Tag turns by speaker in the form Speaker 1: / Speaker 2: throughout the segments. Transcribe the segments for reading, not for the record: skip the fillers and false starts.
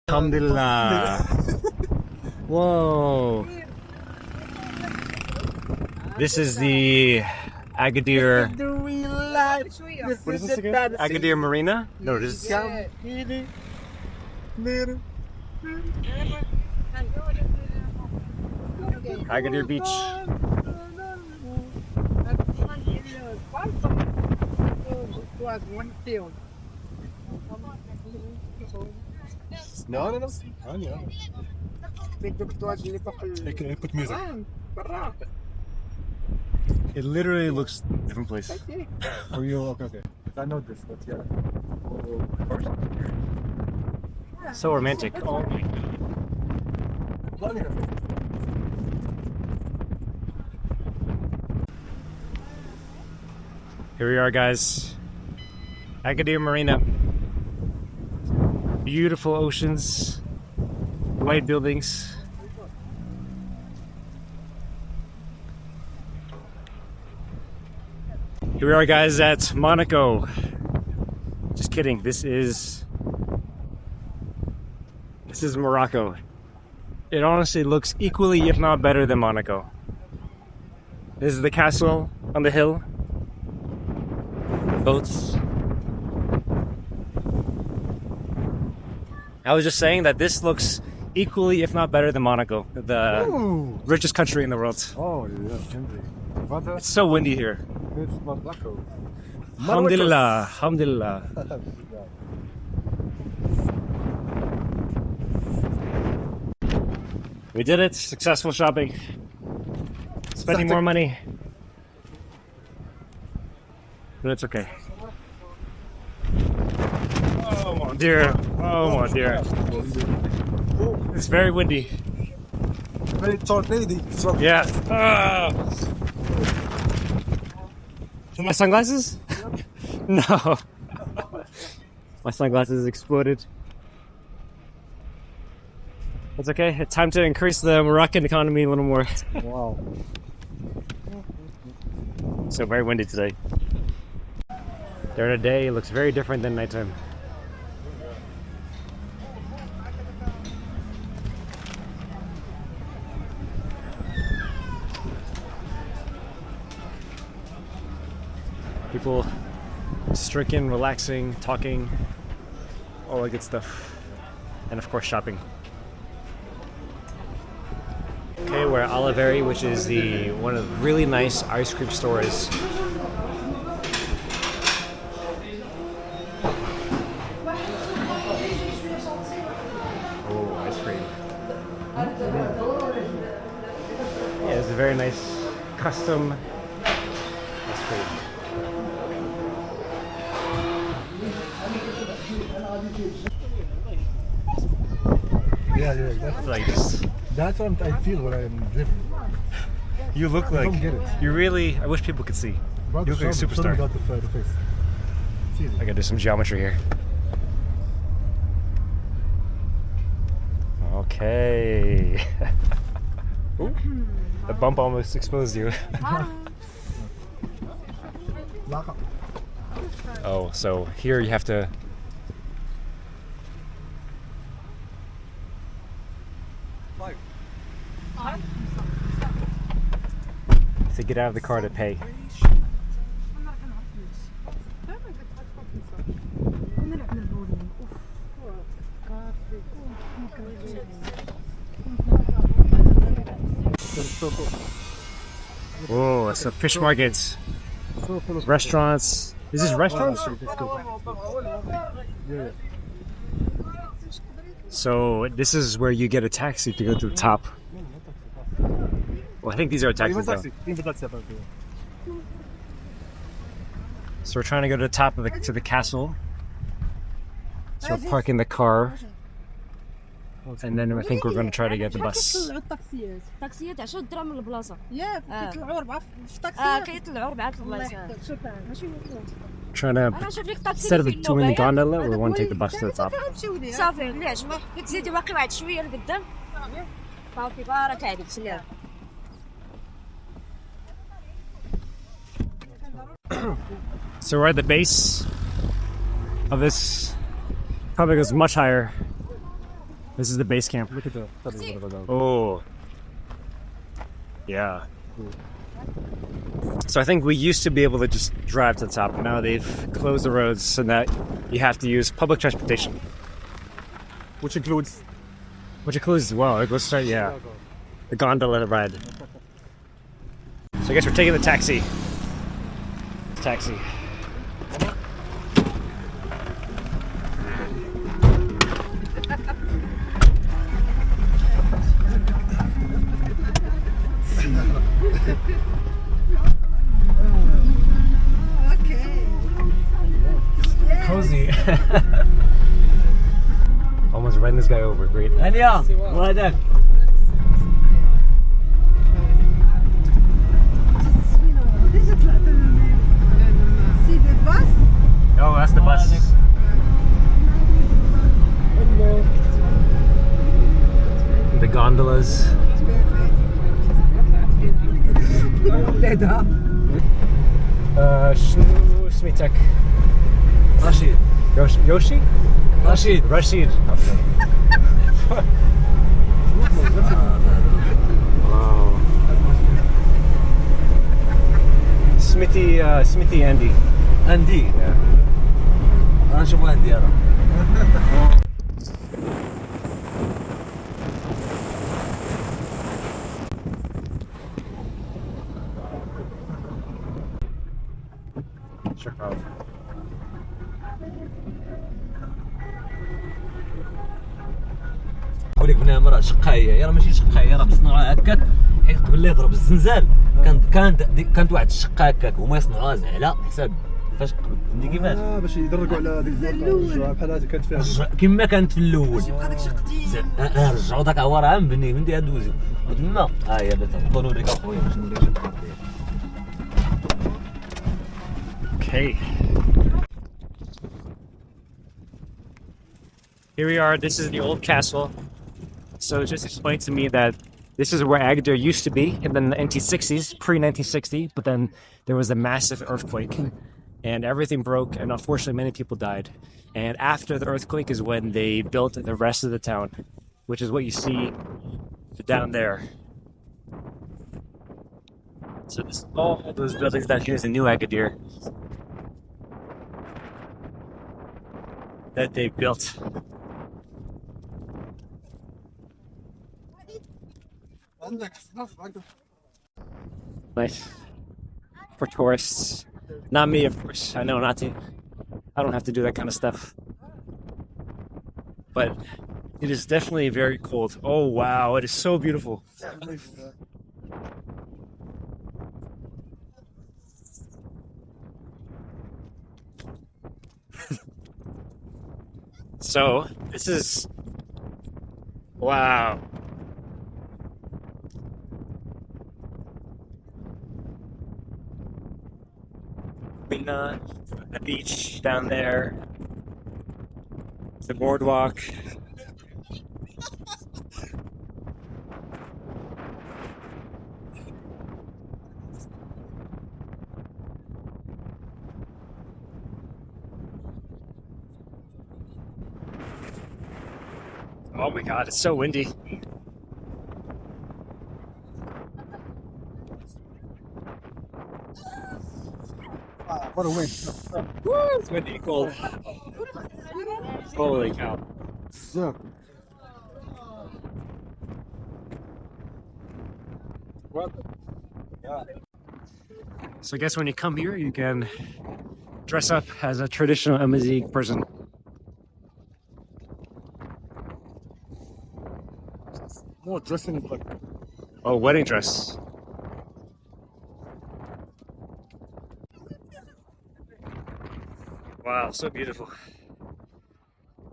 Speaker 1: Alhamdulillah. Whoa. This is the Agadir. What is this again? Agadir Marina? No, this is Agadir Beach.
Speaker 2: No. Put music.
Speaker 1: It literally looks different place.
Speaker 2: For you, okay. I know this, but yeah.
Speaker 1: So romantic. Oh. Here we are, guys. Agadir Marina. Beautiful oceans, white buildings. Here we are, guys, at Monaco. Just kidding. This is Morocco. It honestly looks equally, if not better, than Monaco. This is the castle on the hill. Boats. I was just saying that this looks equally, if not better, than Monaco, the richest country in the world.
Speaker 2: Oh, yeah.
Speaker 1: It's so windy here.
Speaker 2: It's Morocco.
Speaker 1: Alhamdulillah, alhamdulillah. We did it. Successful shopping. Spending more money. But it's okay. Oh my dear. Oh my dear. It's very windy.
Speaker 2: Very tornado.
Speaker 1: Yeah. My sunglasses? No. My sunglasses exploded. That's okay. It's time to increase the Moroccan economy a little more.
Speaker 2: Wow.
Speaker 1: So very windy today. During the day, it looks very different than nighttime. People just drinking, relaxing, talking, all that good stuff. And of course, shopping. Okay, we're at Oliveri, which is one of the really nice ice cream stores. Oh, ice cream. Yeah, it's a very nice custom ice cream.
Speaker 2: Yeah. That's what I feel when I'm living.
Speaker 1: You look like.
Speaker 2: I don't get it.
Speaker 1: You really. I wish people could see. You look like a superstar.
Speaker 2: The face.
Speaker 1: I gotta do some geometry here. Okay. Ooh, the bump almost exposed you. Oh, so here you have to. To get out of the car to pay. Oh, it's a fish market. Restaurants. Is this restaurants?
Speaker 2: Yeah.
Speaker 1: So this is where you get a taxi to go to the top. Well, I think these are taxis though. So we're trying to go to the top of the castle. So we're parking the car. And then I think we're going to try to get the bus.
Speaker 3: تاكسيات 10 درهم من البلاصه
Speaker 4: ياك كيطلعوا 4 في الطاكسي
Speaker 3: كيطلعوا 4 البلاصه
Speaker 4: شكرا ماشي
Speaker 1: Trying to, instead of doing the gondola, we want to take the bus to the top.
Speaker 3: صافي اللي عجبك تزيدي باقي واحد شويه لقدام صافي بارك عليك سلام.
Speaker 1: So we're at the base of this. Probably goes much higher. This is the base camp.
Speaker 2: Look at the study over there.
Speaker 1: Oh. Yeah. So I think we used to be able to just drive to the top, but now they've closed the roads so that you have to use public transportation.
Speaker 2: Which includes
Speaker 1: As well. Let's start, yeah. The gondola ride. So I guess we're taking the taxi. Taxi. Cozy. Almost ran this guy over. Great.
Speaker 5: هانية الله يهداك.
Speaker 1: Oh, that's the bus. The gondolas. شنو سميتك؟
Speaker 5: رشيد.
Speaker 1: Yoshi?
Speaker 5: رشيد.
Speaker 1: Rashid. Okay. Wow. Smithy Andy.
Speaker 5: عندي. أنا نشوف عندي أنا.
Speaker 1: Check out.
Speaker 5: ولك بنادم راه شقايه راه ماشي شقايه راه مصنوعه هكاك حيت قبل لا يضرب الزنزال كانت واحد الشقه هكاك هما يصنعوها على حساب فاش فهمتي كيفاش
Speaker 2: باش يدرجوا على ديك الزرقاء بحال هذه كانت فيها
Speaker 5: كما كانت في الاول رجعوا داك هو راه مبني فهمتي دوزو وتما ها هي دابا نوريك اخويا باش نوريك.
Speaker 1: Okay. Here we are. This is the old castle. So just explained to me that this is where Agadir used to be in the 1960s, pre-1960, but then there was a massive earthquake and everything broke, and unfortunately many people died. And after the earthquake is when they built the rest of the town, which is what you see down there. So this, all those buildings down here is the new Agadir that they built. Nice for tourists. Not me, of course. I know not to. I don't have to do that kind of stuff. But it is definitely very cold. Oh wow, it is so beautiful. So this is wow. Marina, the beach down there, the boardwalk. Oh my god, it's so windy.
Speaker 2: What a wind.
Speaker 1: Woo, it's windy, cold. Holy cow.
Speaker 2: Yeah. What? Yeah.
Speaker 1: So I guess when you come here, you can dress up as a traditional Amazigh person.
Speaker 2: No, dressing like.
Speaker 1: Oh, wedding dress. Wow, so beautiful.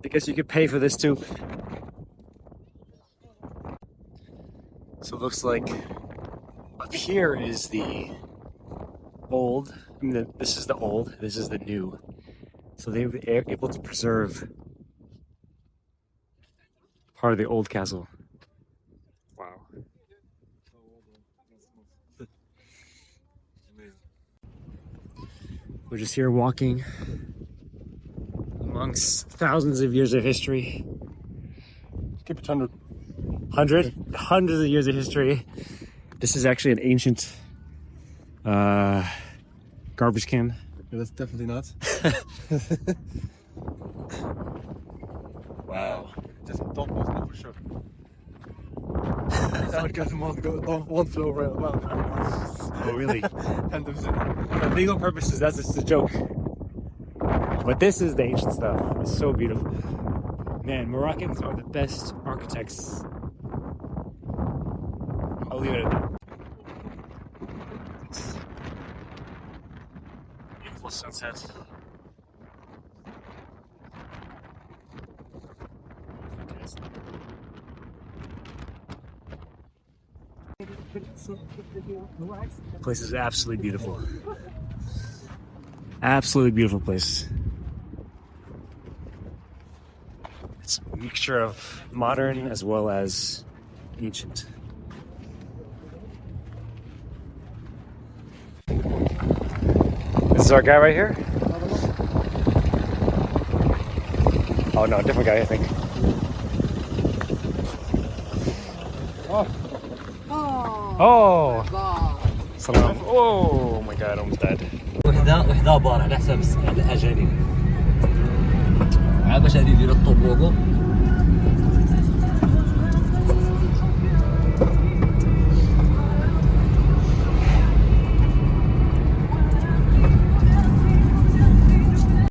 Speaker 1: I guess you could pay for this too. So it looks like up here is the old. I mean, this is the old, this is the new. So they were able to preserve part of the old castle. Wow. We're just here walking amongst thousands of years of history.
Speaker 2: Keep it 100.
Speaker 1: Hundreds of years of history. This is actually an ancient garbage can.
Speaker 2: Yeah, that's definitely not.
Speaker 1: Wow.
Speaker 2: Just don't post that for sure. Sarcasm won't flow around well.
Speaker 1: Oh, really?
Speaker 2: 100%.
Speaker 1: For legal purposes, that's just a joke. But this is the ancient stuff. It's so beautiful. Man, Moroccans are the best architects. I'll leave it at that. Beautiful sunset. The place is absolutely beautiful. Absolutely beautiful place. It's a mixture of modern as well as ancient. This is our guy right here? Oh no, different guy, I think. Oh! Salam. Oh my god, I almost died.
Speaker 5: وحده بار على حساب الأجانب. عاد باش غادي يديروا الطوبوغو